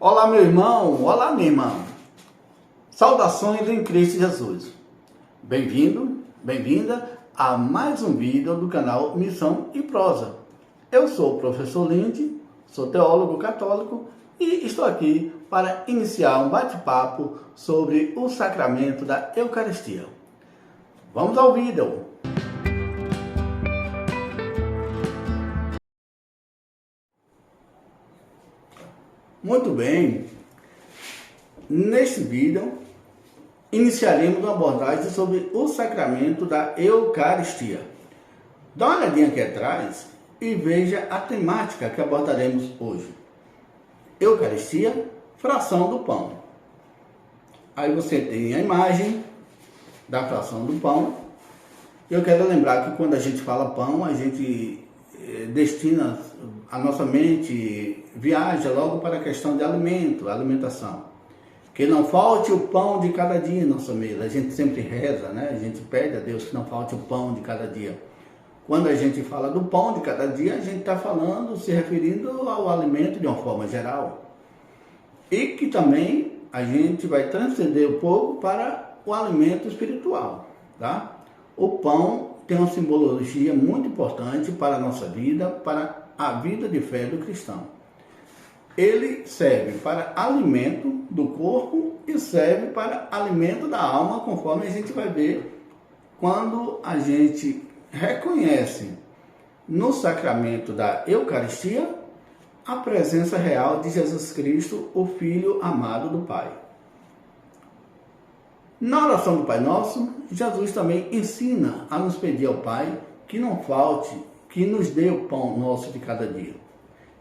Olá, meu irmão, olá, minha irmã. Saudações em Cristo Jesus. Bem-vindo, bem-vinda a mais um vídeo do canal Missão e Prosa. Eu sou o professor Lindy, sou teólogo católico e estou aqui para iniciar um bate-papo sobre o sacramento da Eucaristia. Vamos ao vídeo. Muito bem, neste vídeo iniciaremos uma abordagem sobre o sacramento da Eucaristia. Dá uma olhadinha aqui atrás e veja a temática que abordaremos hoje. Eucaristia, fração do pão. Aí você tem a imagem da fração do pão. Eu quero lembrar que quando a gente fala pão, a gente destina a nossa mente, viaja logo para a questão de alimento, alimentação. Que não falte o pão de cada dia em nossa mesa. A gente sempre reza, né? A gente pede a Deus que não falte o pão de cada dia. Quando a gente fala do pão de cada dia, a gente está falando, se referindo ao alimento de uma forma geral. E que também a gente vai transcender um pouco para o alimento espiritual, tá? O pão tem uma simbologia muito importante para a nossa vida, para a vida de fé do cristão. Ele serve para alimento do corpo e serve para alimento da alma, conforme a gente vai ver quando a gente reconhece no sacramento da Eucaristia a presença real de Jesus Cristo, o Filho amado do Pai. Na oração do Pai Nosso, Jesus também ensina a nos pedir ao Pai que não falte, que nos dê o pão nosso de cada dia.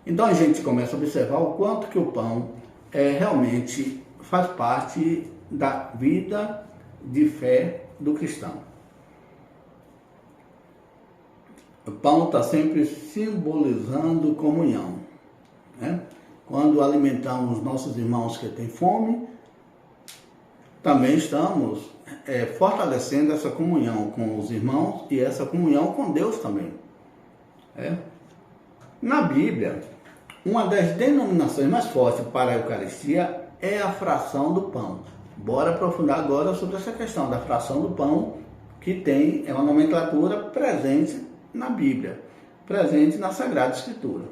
Então a gente começa a observar o quanto que o pão realmente faz parte da vida de fé do cristão. O pão está sempre simbolizando comunhão, né? Quando alimentamos nossos irmãos que têm fome, também estamos fortalecendo essa comunhão com os irmãos e essa comunhão com Deus também. Na Bíblia, uma das denominações mais fortes para a Eucaristia é a fração do pão. Bora aprofundar agora sobre essa questão da fração do pão, que tem uma nomenclatura presente na Bíblia, presente na Sagrada Escritura.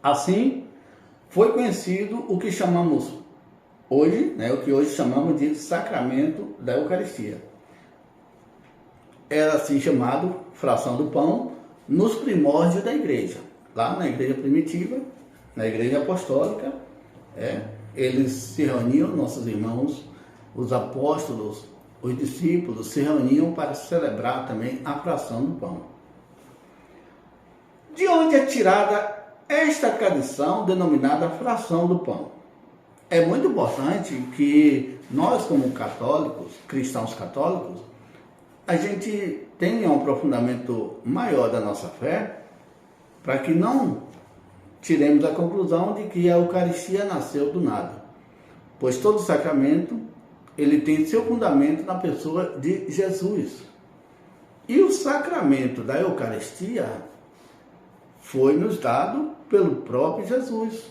Assim, foi conhecido o que chamamos hoje, o que hoje chamamos de sacramento da Eucaristia. Era assim chamado fração do pão nos primórdios da igreja. Lá na igreja primitiva, na igreja apostólica, eles se reuniam, nossos irmãos, os apóstolos, os discípulos se reuniam para celebrar também a fração do pão. De onde é tirada esta tradição denominada fração do pão? É muito importante que nós, como católicos, cristãos católicos, a gente tenha um aprofundamento maior da nossa fé, para que não tiremos a conclusão de que a Eucaristia nasceu do nada. Pois todo sacramento, ele tem seu fundamento na pessoa de Jesus. E o sacramento da Eucaristia foi nos dado pelo próprio Jesus.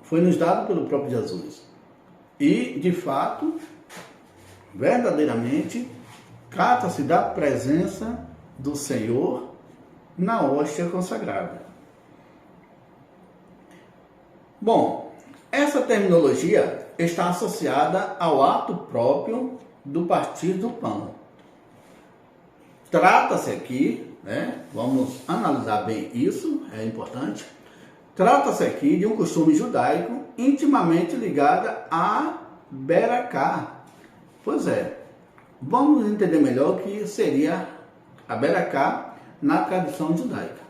Foi nos dado pelo próprio Jesus. E, de fato, verdadeiramente, trata-se da presença do Senhor na hóstia consagrada. Bom, essa terminologia está associada ao ato próprio do partir do pão. Trata-se aqui, vamos analisar bem isso, é importante. Trata-se aqui de um costume judaico intimamente ligado a Beracá. Pois é, vamos entender melhor o que seria a Beracá na tradição judaica.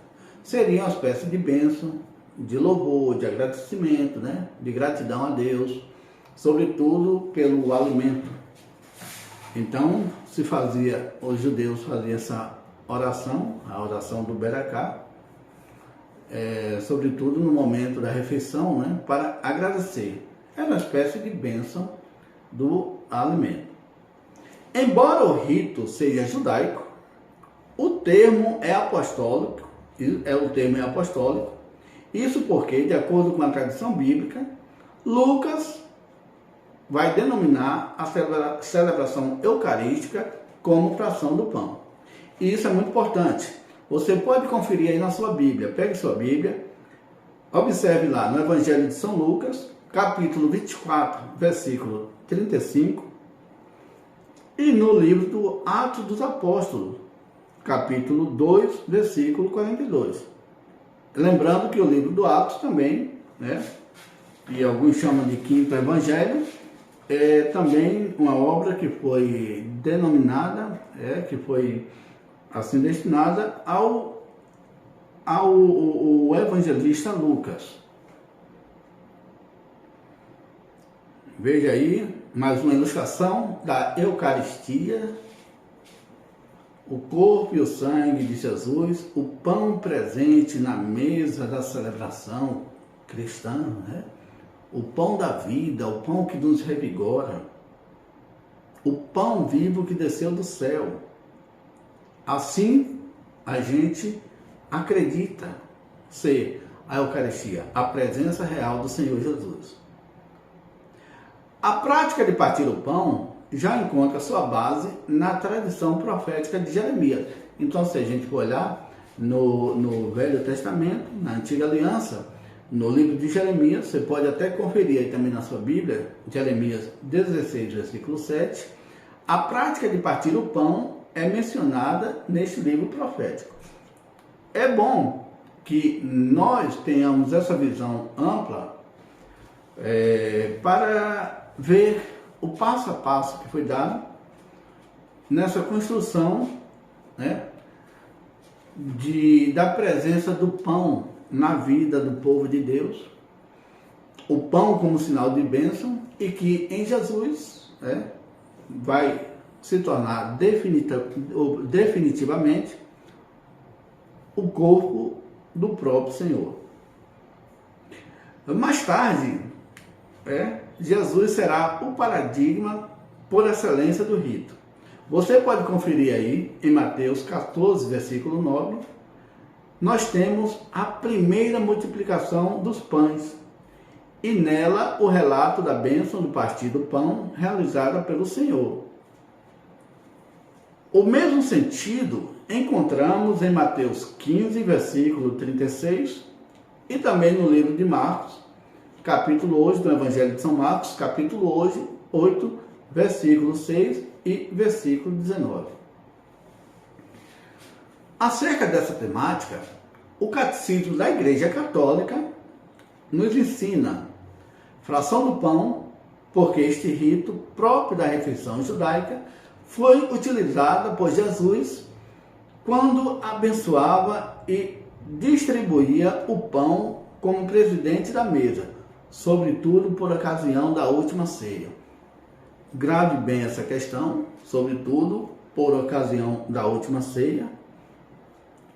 Seria uma espécie de bênção, de louvor, de agradecimento, de gratidão a Deus, sobretudo pelo alimento. Então, os judeus faziam essa oração, a oração do Beracá, sobretudo no momento da refeição, para agradecer. Era uma espécie de bênção do alimento. Embora o rito seja judaico, o termo é apostólico, Isso porque, de acordo com a tradição bíblica, Lucas vai denominar a celebração eucarística como fração do pão. E isso é muito importante. Você pode conferir aí na sua Bíblia. Pegue sua Bíblia, observe lá no Evangelho de São Lucas, capítulo 24, versículo 35, e no livro do Atos dos Apóstolos, capítulo 2, versículo 42. Lembrando que o livro do Atos também, né, e alguns chamam de Quinto Evangelho, é também uma obra que foi denominada, que foi assim destinada ao evangelista Lucas. Veja aí mais uma ilustração da Eucaristia, o corpo e o sangue de Jesus, o pão presente na mesa da celebração cristã, né? O pão da vida, o pão que nos revigora, o pão vivo que desceu do céu. Assim, a gente acredita ser a Eucaristia, a presença real do Senhor Jesus. A prática de partir o pão já encontra sua base na tradição profética de Jeremias. Então, se a gente for olhar no Velho Testamento, na Antiga Aliança, no livro de Jeremias, você pode até conferir aí também na sua Bíblia, Jeremias 16, versículo 7, a prática de partir o pão é mencionada neste livro profético. É bom que nós tenhamos essa visão ampla para ver o passo a passo que foi dado nessa construção, né, da presença do pão na vida do povo de Deus, o pão como sinal de bênção, e que em Jesus vai se tornar definitivamente o corpo do próprio Senhor. Mais tarde, Jesus será o paradigma por excelência do rito. Você pode conferir aí em Mateus 14, versículo 9, nós temos a primeira multiplicação dos pães, e nela o relato da bênção do partir do pão realizada pelo Senhor. O mesmo sentido encontramos em Mateus 15, versículo 36, e também no livro de Marcos, capítulo 8 do Evangelho de São Marcos, capítulo 8, versículo 6 e versículo 19. Acerca dessa temática, o Catecismo da Igreja Católica nos ensina fração do pão, porque este rito próprio da refeição judaica foi utilizado por Jesus quando abençoava e distribuía o pão como presidente da mesa, sobretudo por ocasião da última ceia. Grave bem essa questão, sobretudo por ocasião da última ceia.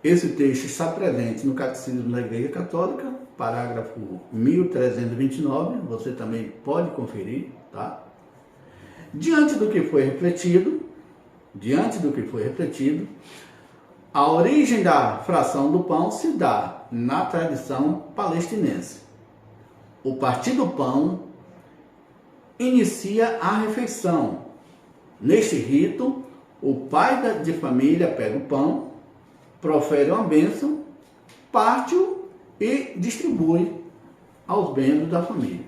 Esse texto está presente no Catecismo da Igreja Católica, parágrafo 1329, você também pode conferir, tá? Diante do que foi refletido, a origem da fração do pão se dá na tradição palestinense. O partir do pão inicia a refeição. Neste rito, o pai de família pega o pão, profere uma bênção, parte-o e distribui aos membros da família.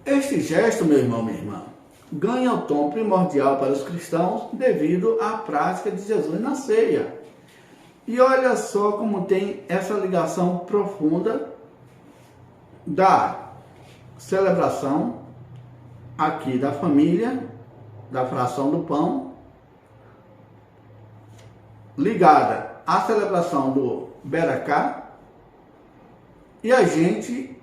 Este gesto, meu irmão, minha irmã, ganha o tom primordial para os cristãos devido à prática de Jesus na ceia. E olha só como tem essa ligação profunda da celebração aqui da família, da fração do pão, ligada à celebração do Beracá, e a gente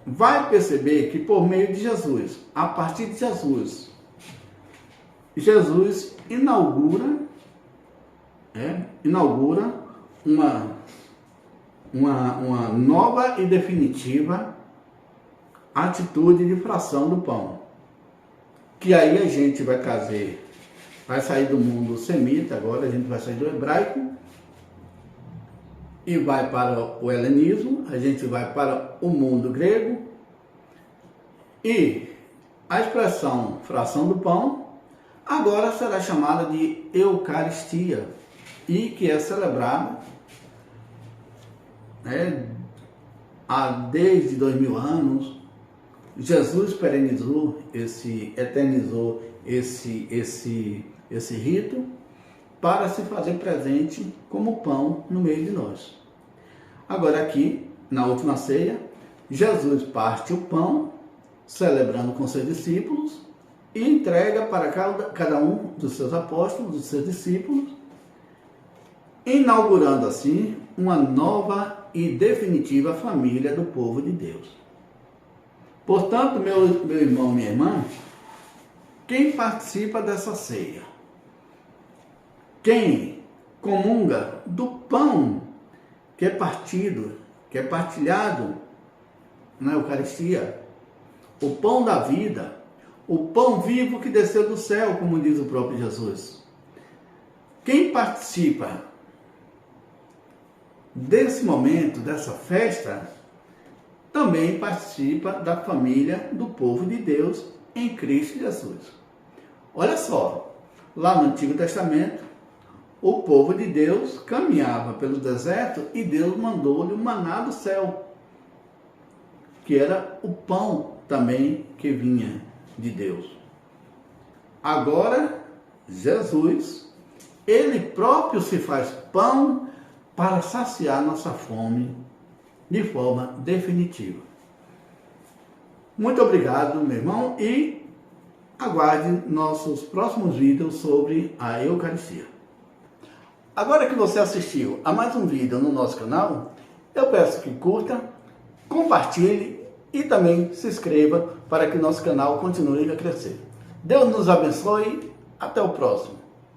vai perceber que por meio de Jesus, a partir de Jesus, Jesus inaugura uma nova e definitiva atitude de fração do pão, que aí a gente vai trazer, vai sair do mundo semita, agora a gente vai sair do hebraico e vai para o helenismo, a gente vai para o mundo grego, e a expressão fração do pão agora será chamada de Eucaristia, e que é celebrada, né, há desde 2000 anos. Jesus eternizou esse rito para se fazer presente como pão no meio de nós. Agora aqui, na última ceia, Jesus parte o pão, celebrando com seus discípulos, e entrega para cada um dos seus apóstolos, dos seus discípulos, inaugurando assim uma nova e definitiva família do povo de Deus. Portanto, meu irmão, minha irmã, quem participa dessa ceia, quem comunga do pão que é partido, que é partilhado na Eucaristia, o pão da vida, o pão vivo que desceu do céu, como diz o próprio Jesus. Quem participa desse momento, dessa festa, também participa da família do povo de Deus em Cristo Jesus. Olha só, lá no Antigo Testamento, o povo de Deus caminhava pelo deserto e Deus mandou-lhe o maná do céu, que era o pão também que vinha de Deus. Agora, Jesus, ele próprio se faz pão para saciar nossa fome de forma definitiva. Muito obrigado, meu irmão, e aguarde nossos próximos vídeos sobre a Eucaristia. Agora que você assistiu a mais um vídeo no nosso canal, eu peço que curta, compartilhe e também se inscreva para que nosso canal continue a crescer. Deus nos abençoe. Até o próximo.